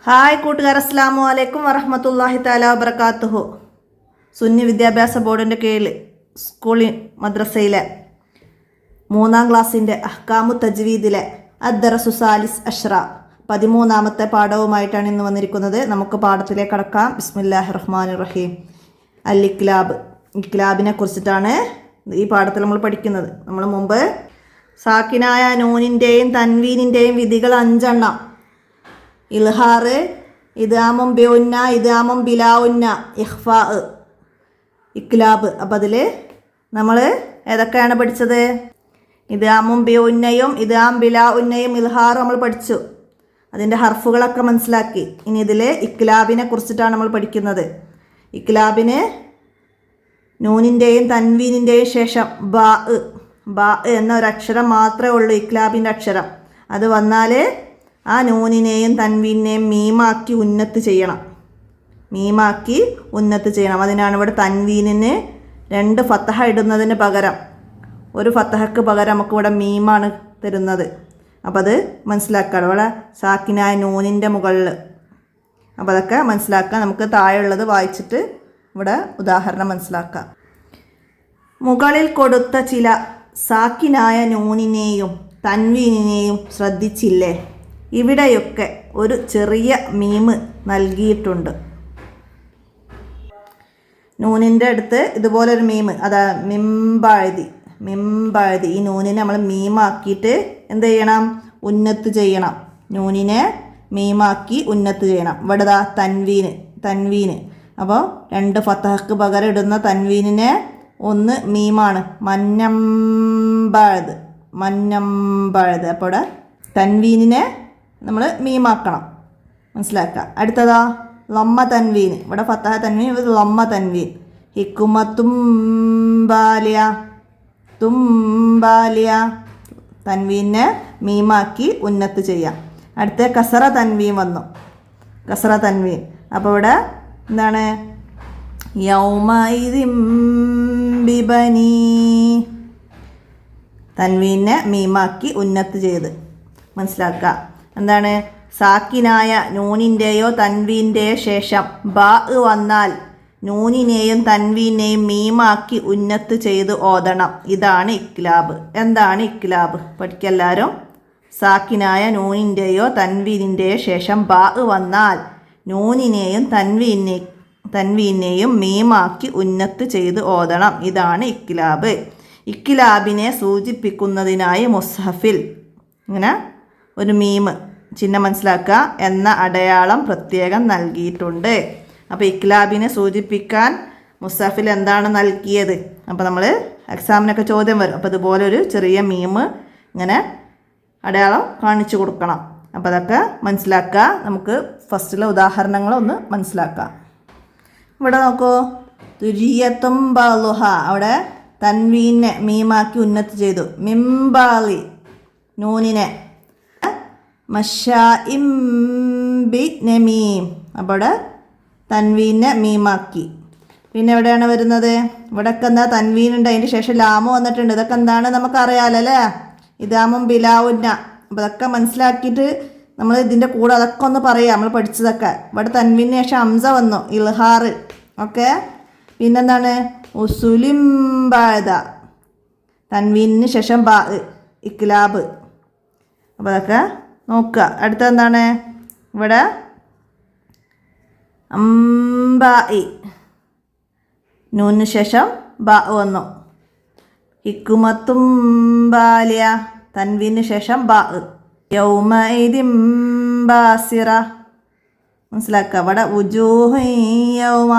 Hi കൂട്ടുകാർ, അസ്സലാമു അലൈക്കും വറഹ്മത്തുള്ളാഹി തആല വബറകാതുഹു. സുന്നി വിദ്യാഭ്യാസ ബോർഡിൻ്റെ കീഴിൽ സ്കൂളിൽ മദ്രസയിലെ 3-ാം ക്ലാസ്സിൻ്റെ അഹ്കാമു തജ്വീദിലെ അദ്ദറസു സാലിസ് അഷ്റ 13-ാമത്തെ പാഠവുമായിട്ടാണ് ഇന്ന് വന്നിരിക്കുന്നത്. നമുക്ക് പാഠത്തിലേക്ക് കടക്കാം. ബിസ്മില്ലാഹിർ റഹ്മാനിർ റഹീം. അൽ ഇക്ലാബ്, ഇക്ലാബിനെ കുറിച്ചിട്ടാണ് ഈ പാഠത്തിൽ നമ്മൾ പഠിക്കുന്നത്. നമ്മൾ മുമ്പ് സാക്കിനായ നൂനിൻ്റെയും തൻവീനിൻ്റെയും വിധികൾ 5 എണ്ണം: ഇൽഹാറ്, ഇദ്ഗാമും ബിഉന്ന, ഇദ്ഗാമും ബിലാഉന്ന, ഇഖ്ഫാ, ഇക്ലാബ്. അപ്പോൾ അതിൽ നമ്മൾ ഏതൊക്കെയാണ് പഠിച്ചത്? ഇദ്ഗാമും ബിഉന്നയും ഇദ്ഗാം ബിലാഉന്നയും ഇൽഹാറും നമ്മൾ പഠിച്ചു. അതിൻ്റെ ഹർഫുകളൊക്കെ മനസ്സിലാക്കി. ഇനി ഇതിൽ ഇക്ലാബിനെ കുറിച്ചിട്ടാണ് നമ്മൾ പഠിക്കുന്നത്. ഇക്ലാബിന് നൂനിൻ്റെയും തൻവീനിൻ്റെയും ശേഷം ബാ എന്ന ഒരക്ഷരം മാത്രമേ ഉള്ളൂ ഇക്ലാബിൻ്റെ അക്ഷരം. അത് വന്നാൽ ആ നൂനിനെയും തൻവീനെയും മീമാക്കി ഉന്നത്ത് ചെയ്യണം. അതിനാണ് ഇവിടെ തൻവീനിന് 2 ഫത്തഹ ഇടുന്നതിന് പകരം 1 ഫത്തഹക്ക് പകരം നമുക്കിവിടെ മീമാണ് തരുന്നത്. അപ്പോൾ അത് മനസ്സിലാക്കാം. ഇവിടെ സാക്കിനായ നൂനിൻ്റെ മുകളിൽ. അപ്പോൾ അതൊക്കെ മനസ്സിലാക്കാം. നമുക്ക് താഴെയുള്ളത് വായിച്ചിട്ട് ഇവിടെ ഉദാഹരണം മനസ്സിലാക്കാം. മുകളിൽ കൊടുത്ത ചില സാക്കിനായ നൂനിനെയും തൻവീനിനെയും ശ്രദ്ധിച്ചില്ലേ? ഇവിടെയൊക്കെ ഒരു ചെറിയ മീമ് നൽകിയിട്ടുണ്ട്. നൂനിൻ്റെ അടുത്ത് ഇതുപോലൊരു മീമ്, അതാ മിംബാഴുതി. ഈ നൂനിനെ നമ്മൾ മീമാക്കിയിട്ട് എന്ത് ചെയ്യണം? ഉന്നത്ത് ചെയ്യണം. നൂനിനെ മീമാക്കി ഉന്നത്ത് ചെയ്യണം. ഇവിടെ ദാ തൻവീന്. അപ്പോൾ 2 ഫത്തഹക്ക് പകരം ഇടുന്ന തൻവീനിനെ 1 മീമാണ്. മന്നംബാഴുത്. അപ്പോൾ ഇവിടെ തൻവീനിനെ നമ്മൾ മീമാക്കണം. മനസ്സിലാക്കുക. അടുത്തതാ ലമ്മ തൻവീൻ. ഇവിടെ ഫത്തഹ തൻവീൻ, ഇത് ലമ്മ തൻവീൻ. തുംബാലിയ. തൻവീനെ മീമാക്കി ഉന്നത്ത് ചെയ്യാം. അടുത്ത കസറ തൻവീൻ വന്നു. അപ്പോൾ ഇവിടെ എന്താണ്? യൗമഇദിൻ ബിബനീ. തൻവീനെ മീമാക്കി ഉന്നത്ത് ചെയ്ത് മനസ്സിലാക്കുക. എന്താണ്? സാക്കിനായ നൂനിൻ്റെയോ തൻവീൻ്റെയോ ശേഷം ബാ വന്നാൽ നൂനിനെയും തൻവീനെയും മീമാക്കി ഉന്നത്ത് ചെയ്ത് ഓതണം. ഇതാണ് ഇക്ലാബ്. എന്താണ് ഇക്ലാബ്? പഠിക്കെല്ലാവരും. സാക്കിനായ നൂനിൻ്റെയോ തൻവീനിൻ്റെയോ ശേഷം ബാ വന്നാൽ നൂനിനെയും തൻവീനെയും മീമാക്കി ഉന്നത്ത് ചെയ്ത് ഓതണം. ഇതാണ് ഇക്ലാബ്. ഇക്ലാബിനെ സൂചിപ്പിക്കുന്നതിനായി മുസ്ഹഫിൽ ഇങ്ങനെ ഒരു മീമ് ചിഹ്നം മനസ്സിലാക്കുക എന്ന അടയാളം പ്രത്യേകം നൽകിയിട്ടുണ്ട്. അപ്പോൾ ഇക്ലാബിനെ സൂചിപ്പിക്കാൻ മുസ്ഹഫിൽ എന്താണ് നൽകിയത്? അപ്പോൾ നമ്മൾ എക്സാമിനൊക്കെ ചോദ്യം വരും. അപ്പോൾ ഇതുപോലെ ഒരു ചെറിയ മീമ് ഇങ്ങനെ അടയാളം കാണിച്ചു കൊടുക്കണം. അപ്പോൾ അതൊക്കെ മനസ്സിലാക്കുക. നമുക്ക് ഫസ്റ്റിലെ ഉദാഹരണങ്ങളൊന്ന് മനസ്സിലാക്കാം. ഇവിടെ നോക്കൂ. തുരിയത്തും ബാലുഹ. അവിടെ തൻവീനെ മീമാക്കി ഉന്നത്ത് ചെയ്തു. മിംബാലി നൂനിനെ മഷാഇം ബി നമീം. അപ്പോൾ തൻവീനെ മീമാക്കി. പിന്നെ എവിടെയാണ് വരുന്നത്? ഇവിടെയൊക്കെ എന്താ? തൻവീനുണ്ട്, അതിൻ്റെ ശേഷം ലാമ് വന്നിട്ടുണ്ട്. ഇതൊക്കെ എന്താണ് നമുക്കറിയാമല്ലോ അല്ലേ? ഇദ്ഗാമും ബിലാഉന്ന. അപ്പോൾ അതൊക്കെ മനസ്സിലാക്കിയിട്ട് നമ്മൾ ഇതിൻ്റെ കൂടെ അതൊക്കെ ഒന്ന് പറയാം, നമ്മൾ പഠിച്ചതൊക്കെ. ഇവിടെ തൻവീന് ശേഷം ഹംസ വന്നു, ഇൽഹാറ്. ഓക്കെ. പിന്നെന്താണ്? ഉസുലിം ബാദ. തൻവീനിന് ശേഷം ബാ, ഇക്ലാബ്. അപ്പോൾ അതൊക്കെ നോക്കുക. അടുത്ത എന്താണ്? ഇവിടെ അംബായി. നൂനിന് ശേഷം ബാ വന്നു. ഹിക്കുമത്തും ബാലിയ. തൻവീന് ശേഷം ബാ. യൗമഇദിൻ ബാസിറ. മനസ്സിലാക്കുക. ഇവിടെ വുജൂഹു യൗമ.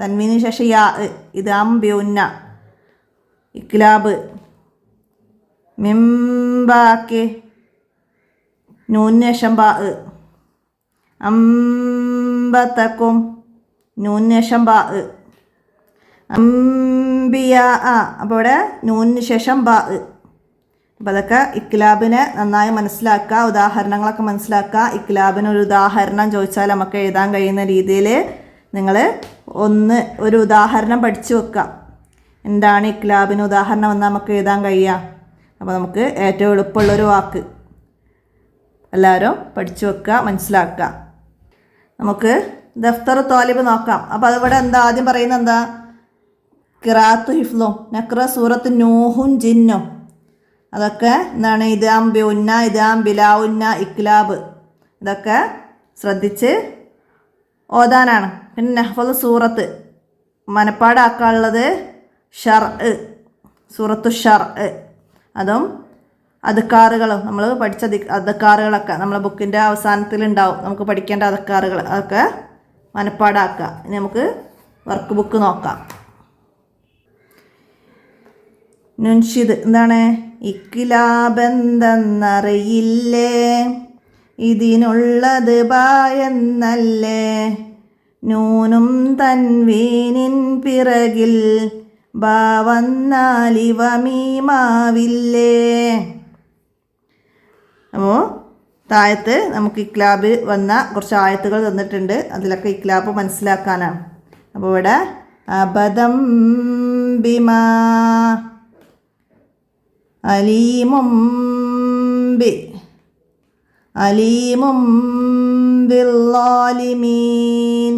തൻവീന് ശേഷം യാ. ഇദ്ഗാം ബിഉന്ന, ഇക്ലാബ്. മിംബാക്കി. നൂനിന് ശേഷം ബാ. അംബതക്കും. നൂനിന് ശേഷം ബാ. അംബിയ. അപ്പോൾ ഇവിടെ നൂനിന് ശേഷം ബാ. അപ്പോൾ അതൊക്കെ ഇക്ലാബിനെ നന്നായി മനസ്സിലാക്കുക. ഉദാഹരണങ്ങളൊക്കെ മനസ്സിലാക്കുക. ഇക്ലാബിനൊരു ഉദാഹരണം ചോദിച്ചാൽ നമുക്ക് എഴുതാൻ കഴിയുന്ന രീതിയിൽ നിങ്ങൾ ഒരു ഉദാഹരണം പഠിച്ചു വെക്കുക. എന്താണ് ഇക്ലാബിന് ഉദാഹരണം എന്ന് നമുക്ക് എഴുതാൻ കഴിയുക. അപ്പോൾ നമുക്ക് ഏറ്റവും എളുപ്പമുള്ളൊരു വാക്ക് എല്ലാവരും പഠിച്ചു വെക്കുക, മനസ്സിലാക്കുക. നമുക്ക് ദഫ്തർ തോലിബ് നോക്കാം. അപ്പോൾ അതിവിടെ എന്താ ആദ്യം പറയുന്നത് എന്താ? ഖിറാഅത്തു ഹിഫ്ളും നഖ്റ സൂറത്ത് നൂഹുൻ ജിന്നും. അതൊക്കെ എന്താണ്? ഇദാം ബിഉന്ന, ഇദാം ബിലാഉന്ന, ഇക്ലാബ്. ഇതൊക്കെ ശ്രദ്ധിച്ച് ഓതാനാണ്. പിന്നെ നഹ്ഫള് സൂറത്ത് മനപ്പാടാക്കാനുള്ളത് ഷർഅ്, സൂറത്തു ഷർഅ്. അതും അദ്കാറുകളും നമ്മൾ പഠിച്ച അദ്കാറുകളൊക്കെ നമ്മളെ ബുക്കിൻ്റെ അവസാനത്തിലുണ്ടാവും, നമുക്ക് പഠിക്കേണ്ട അദ്കാറുകൾ. അതൊക്കെ മനപ്പാടാക്കുക. ഇനി നമുക്ക് വർക്ക് ബുക്ക് നോക്കാം. നുൻഷിദ് എന്താണ്? ഇക്ലാബെന്തെന്നറിയില്ലേ, ഇതിനുള്ളത് ബായെന്നല്ലേ, നൂനും തൻവീനിൻ പിറകിൽ ബാ വന്നാലിവ മീമാവില്ലേ. അപ്പോൾ താഴത്ത് നമുക്ക് ഇക്ലാബ് വന്ന കുറച്ച് ആയത്തുകൾ തന്നിട്ടുണ്ട്. അതിലൊക്കെ ഇക്ലാബ് മനസ്സിലാക്കാനാണ്. അപ്പോൾ ഇവിടെ അബദം ബിമാ അലീമും ബി അലീമും ബില്ലാലിമീൻ.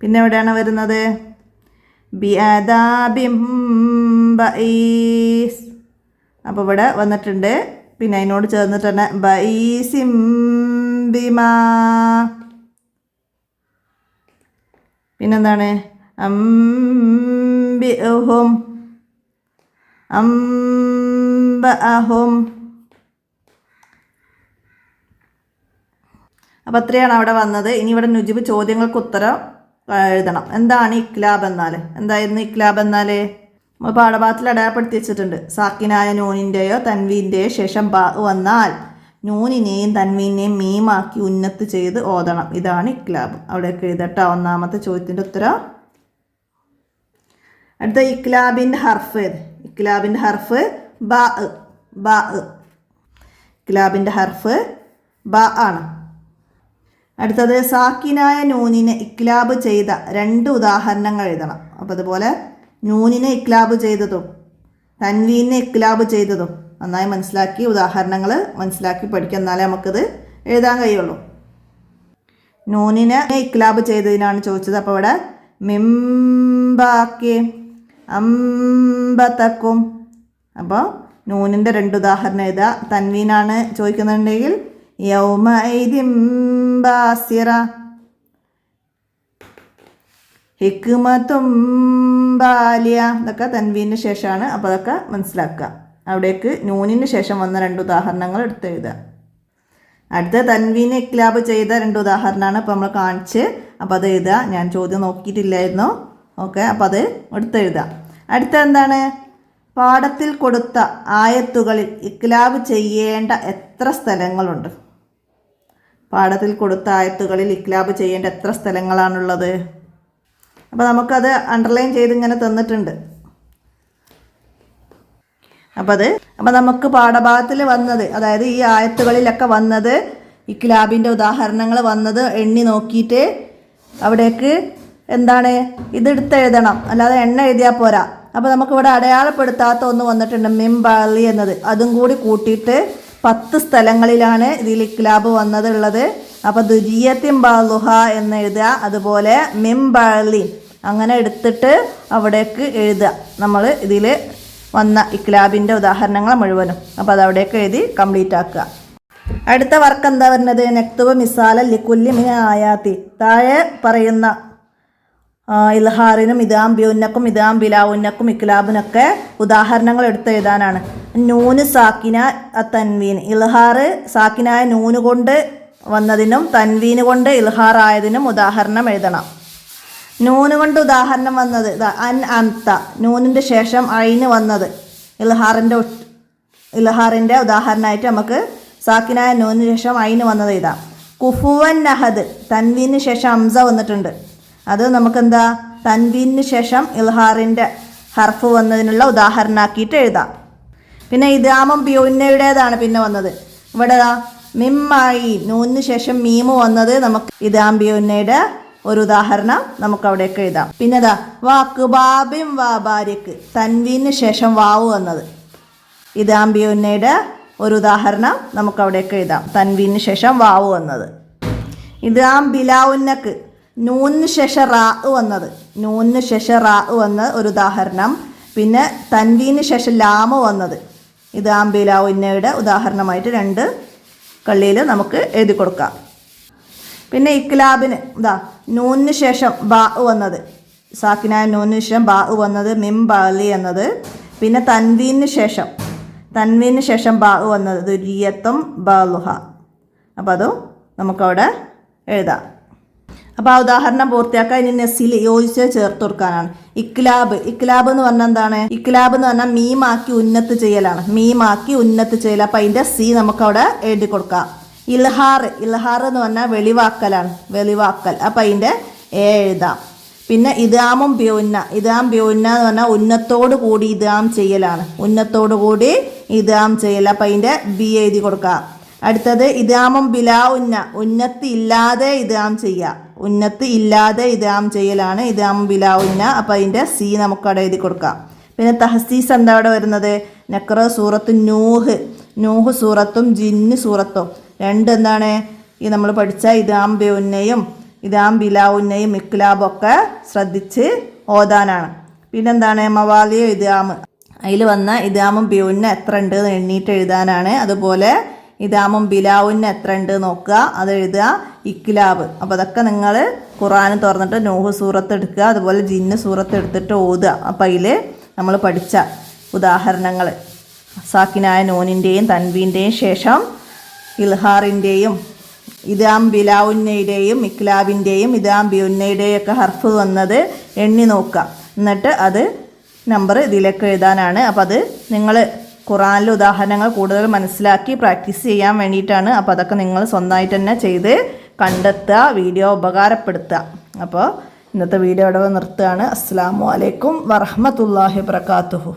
പിന്നെ എവിടെയാണ് വരുന്നത്? ബിഅദാബിം ബഈസ്. അപ്പോൾ ഇവിടെ വന്നിട്ടുണ്ട്. പിന്നെ അതിനോട് ചേർന്നിട്ട് തന്നെ ബഈസിം ബിമാ. പിന്നെന്താണ്? അംബിഉഹും അംബഅഹും. അപ്പോൾ അത്രയാണ് അവിടെ വന്നത്. ഇനി ഇവിടെ നുജിബ് ചോദ്യങ്ങൾക്ക് ഉത്തരം എഴുതണം. എന്താണ് ഇക്ലാബ് എന്നാൽ? എന്തായിരുന്നു ഇക്ലാബ് എന്നാൽ? നമ്മൾ പാഠഭാഗത്തിൽ അടയാളപ്പെടുത്തി വെച്ചിട്ടുണ്ട്. സാക്കിനായ നൂനിൻ്റെയോ തൻവീൻ്റെയോ ശേഷം ബാ വന്നാൽ നൂനിനെയും തൻവീനെയും മീമാക്കി ഉന്നത്ത് ചെയ്ത് ഓതണം. ഇതാണ് ഇക്ലാബ്. അവിടെയൊക്കെ എഴുതട്ടോ ഒന്നാമത്തെ ചോദ്യത്തിൻ്റെ ഉത്തരം. അടുത്ത ഇക്ലാബിൻ്റെ ഹർഫ്. ഇക്ലാബിൻ്റെ ഹർഫ് ബാ. ബാ. ഇക്ലാബിൻ്റെ ഹർഫ് ബാ ആണ്. അടുത്തത് സാക്കിനായ നൂനിനെ ഇക്ലാബ് ചെയ്ത 2 ഉദാഹരണങ്ങൾ എഴുതണം. അപ്പോൾ അതുപോലെ നൂനിനെ ഇക്ലാബ് ചെയ്തതും തൻവീനെ ഇക്ലാബ് ചെയ്തതും നന്നായി മനസ്സിലാക്കി ഉദാഹരണങ്ങൾ മനസ്സിലാക്കി പഠിക്കുക. എന്നാലേ നമുക്കത് എഴുതാൻ കഴിയുള്ളൂ. നൂനിനെ ഇക്ലാബ് ചെയ്തതിനാണ് ചോദിച്ചത്. അപ്പോൾ ഇവിടെ മിംബാക്കി അമ്പതക്കും. അപ്പോൾ നൂനിൻ്റെ 2 ഉദാഹരണം എഴുതുക. തൻവീനാണ് ചോദിക്കുന്നുണ്ടെങ്കിൽ യൗമഇദിൻ ബാസിറ, ഹിക്മത്തും ബാലിയ. ഇതൊക്കെ തൻവീന് ശേഷമാണ്. അപ്പോൾ അതൊക്കെ മനസ്സിലാക്കുക. അവിടേക്ക് നൂനിന് ശേഷം വന്ന 2 ഉദാഹരണങ്ങൾ എടുത്തെഴുതുക. അടുത്ത തൻവീനെ ഇക്ലാബ് ചെയ്ത 2 ഉദാഹരണമാണ് ഇപ്പോൾ നമ്മൾ കാണിച്ച്. അപ്പോൾ അത് എഴുതുക. ഞാൻ ചോദ്യം നോക്കിയിട്ടില്ലായിരുന്നു. ഓക്കെ, അപ്പോൾ അത് എടുത്തെഴുതുക. അടുത്ത എന്താണ്? പാഠത്തിൽ കൊടുത്ത ആയത്തുകളിൽ ഇക്ലാബ് ചെയ്യേണ്ട എത്ര സ്ഥലങ്ങളുണ്ട്? പാഠത്തിൽ കൊടുത്ത ആയത്തുകളിൽ ഇക്ലാബ് ചെയ്യേണ്ട എത്ര സ്ഥലങ്ങളാണുള്ളത്? അപ്പോൾ നമുക്കത് അണ്ടർലൈൻ ചെയ്ത് ഇങ്ങനെ തന്നിട്ടുണ്ട്. അപ്പോൾ നമുക്ക് പാഠഭാഗത്തിൽ വന്നത്, അതായത് ഈ ആയത്തുകളിലൊക്കെ വന്നത് ഇക്ലാബിൻ്റെ ഉദാഹരണങ്ങൾ വന്നത് എണ്ണി നോക്കിയിട്ട് അവിടേക്ക് എന്താണ് ഇതെടുത്ത് എഴുതണം. അല്ലാതെ എണ്ണ എഴുതിയാൽ പോരാ. അപ്പോൾ നമുക്കിവിടെ അടയാളപ്പെടുത്താത്ത ഒന്ന് വന്നിട്ടുണ്ട്, മിംബാലി എന്നത്. അതും കൂടി കൂട്ടിയിട്ട് 10 സ്ഥലങ്ങളിലാണ് ഇതിൽ ഇക്ലാബ് വന്നതുള്ളത്. അപ്പോൾ ദുരിയത്തിൻ ബാലുഹ എന്ന് എഴുതുക. അതുപോലെ മിംബാലി അങ്ങനെ എടുത്തിട്ട് അവിടേക്ക് എഴുതുക. നമ്മൾ ഇതിൽ വന്ന ഇക്ലാബിൻ്റെ ഉദാഹരണങ്ങൾ മുഴുവനും. അപ്പോൾ അത് അവിടേക്ക് എഴുതി കംപ്ലീറ്റ് ആക്കുക. അടുത്ത വർക്ക് എന്താ വരുന്നത്? നക്തുബ് മിസാല ലിക്കുല്ലി മിന ആയാത്തി. താഴെ പറയുന്ന ഇൽഹാറിനും ഇദാം ബിഉന്നക്കും ഇദാം ബിലാഉന്നക്കും ഇക്ലാബിനൊക്കെ ഉദാഹരണങ്ങൾ എടുത്ത് എഴുതാനാണ്. നൂന് സാക്കിന തൻവീൻ. ഇൽഹാറ് സാക്കിനായ നൂന് കൊണ്ട് വന്നതിനും തൻവീന് കൊണ്ട് ഇൽഹാർ ആയതിനും ഉദാഹരണം എഴുതണം. നൂന് കൊണ്ട് ഉദാഹരണം വന്നത് അൻ അംത. നൂനിൻ്റെ ശേഷം ഐന് വന്നത് ഇൽഹാറിൻ്റെ ഉദാഹരണമായിട്ട് നമുക്ക് സാക്കിനായ നൂനിന് ശേഷം ഐന് വന്നത് എഴുതാം. കുഫുവൻ നഹദ്. തൻവീന് ശേഷം ഹംസ വന്നിട്ടുണ്ട്. അത് നമുക്കെന്താ തൻവീന് ശേഷം ഇൽഹാറിൻ്റെ ഹർഫ് വന്നതിനുള്ള ഉദാഹരണമാക്കിയിട്ട് എഴുതാം. പിന്നെ ഇദാമും ബിയുന്നയുടേതാണ് പിന്നെ വന്നത്. ഇവിടെ മിമ്മായി നൂനിന് ശേഷം മീമു വന്നത് നമുക്ക് ഇദാം ബിയുന്നയുടെ ഒരു ഉദാഹരണം നമുക്ക് അവിടേക്ക് എഴുതാം. പിന്നെ വാക്കുബാബിം വാബാരിക്ക്. തൻവീന് ശേഷം വാവ് വന്നത് ഇദാം ബിയുന്നയുടെ ഒരു ഉദാഹരണം നമുക്കവിടേക്ക് എഴുതാം. തൻവീന് ശേഷം വാവ് വന്നത്. ഇദ്ഗാം ബിലാ ഉന്നക്ക് നൂനിന് ശേഷം റാ വന്നത്. നൂനിന് ശേഷം റാ വന്ന ഒരു ഉദാഹരണം. പിന്നെ തൻവീന് ശേഷം ലാമ് വന്നത്. ഇദ്ഗാം ബിലാ ഉന്നയുടെ ഉദാഹരണമായിട്ട് 2 കള്ളിയിൽ നമുക്ക് എഴുതി കൊടുക്കാം. പിന്നെ ഇക്ലാബിന് നൂനിന് ശേഷം ബാ വന്നത്. സാക്കിനായ നൂനിന് ശേഷം ബാ വന്നത് മിം ബാലി എന്നത്. പിന്നെ തൻവീന് ശേഷം ബാ വന്നത് ദുരിയത്തും ബാലുഹ. അപ്പോൾ അതും നമുക്കവിടെ എഴുതാം. അപ്പോൾ ആ ഉദാഹരണം പൂർത്തിയാക്കാൻ ഇനി നെസ്സിൽ യോജിച്ച് ചേർത്ത് കൊടുക്കാനാണ്. ഇക്ലാബ് എന്ന് പറഞ്ഞാൽ എന്താണ്? ഇക്ലാബ് എന്ന് പറഞ്ഞാൽ മീമാക്കി ഉന്നത്ത് ചെയ്യലാണ്. മീമാക്കി ഉന്നത്ത് ചെയ്യൽ. അപ്പം അതിൻ്റെ സി നമുക്കവിടെ എഴുതി കൊടുക്കാം. ഇൽഹാർ എന്ന് പറഞ്ഞാൽ വെളിവാക്കലാണ്. വെളിവാക്കൽ. അപ്പം അതിൻ്റെ എ എഴുതാം. പിന്നെ ഇദ്ഗാമും ബിഉന്ന എന്ന് പറഞ്ഞാൽ ഉന്നത്തോടു കൂടി ഇദ്ഗാം ചെയ്യലാണ്. ഉന്നത്തോടു കൂടി ഇദ്ഗാം ചെയ്യൽ. അപ്പം അതിൻ്റെ ബി എഴുതി കൊടുക്കാം. അടുത്തത് ഇദ്ഗാമും ബിലാ ഉന്നത്ത് ഇല്ലാതെ ഇദ്ഗാം ചെയ്യുക. ഉന്നത്ത് ഇല്ലാതെ ഇദ്ഗാം ചെയ്യലാണ് ഇദ്ഗാം ബിലാ ഉന്ന. അപ്പം അതിൻ്റെ സി നമുക്കവിടെ എഴുതി കൊടുക്കാം. പിന്നെ തഹസീസ് എന്താ അവിടെ വരുന്നത്? നക്ര സൂറത്ത് നൂഹ് സൂറത്തും ജിന്ന് സൂറത്തും 2 എന്താണ് ഈ നമ്മൾ പഠിച്ച ഇദ്ഗാം ബിഉന്നയും ഇദ്ഗാം ബിലാ ഉന്നയും ഇക്ലാബൊക്കെ ശ്രദ്ധിച്ച് ഓതാനാണ്. പിന്നെന്താണ് മവാലിയ ഇദ്ഗാം. അതിൽ വന്ന ഇദ്ഗാമും ബിഉന്ന എത്ര ഉണ്ട് എന്ന് എണ്ണീട്ട് എഴുതാനാണ്. അതുപോലെ ഇദ്ഗാമും ബിലാ ഉന്ന എത്ര ഉണ്ട് നോക്കുക, അത് എഴുതുക. ഇക്ലാബ്. അപ്പോൾ അതൊക്കെ നിങ്ങൾ ഖുർആൻ തുറന്നിട്ട് നൂഹ് സൂറത്ത് എടുക്കുക, അതുപോലെ ജിന്ന് സൂറത്ത് എടുത്തിട്ട് ഓതുക. അപ്പോൾ അതിൽ നമ്മൾ പഠിച്ച ഉദാഹരണങ്ങൾ സാക്കിനായ നൂനിൻ്റെയും തൻവീൻ്റെയും ശേഷം ഇൽഹാറിൻ്റെയും ഇദ്ഗാം ബിലാ ഉന്നയുടെയും ഇക്ലാബിൻ്റെയും ഇദ്ഗാം ബിഉന്നയുടെയും ഒക്കെ ഹർഫ് വന്നത് എണ്ണി നോക്കുക. എന്നിട്ട് അത് നമ്പർ ഇതിലേക്ക് എഴുതാനാണ്. അപ്പോൾ അത് നിങ്ങൾ ഖുർആനിലെ ഉദാഹരണങ്ങൾ കൂടുതൽ മനസ്സിലാക്കി പ്രാക്ടീസ് ചെയ്യാൻ വേണ്ടിയിട്ടാണ്. അപ്പോൾ അതൊക്കെ നിങ്ങൾ സ്വന്തമായിട്ട് തന്നെ ചെയ്ത് കണ്ടെത്തുക, വീഡിയോ ഉപകാരപ്പെടുത്തുക. അപ്പോൾ ഇന്നത്തെ വീഡിയോ ഇവിടെ നിർത്തുകയാണ്. അസ്സലാമു അലൈക്കും വറഹ്മത്തുള്ളാഹി വബറകാതുഹു.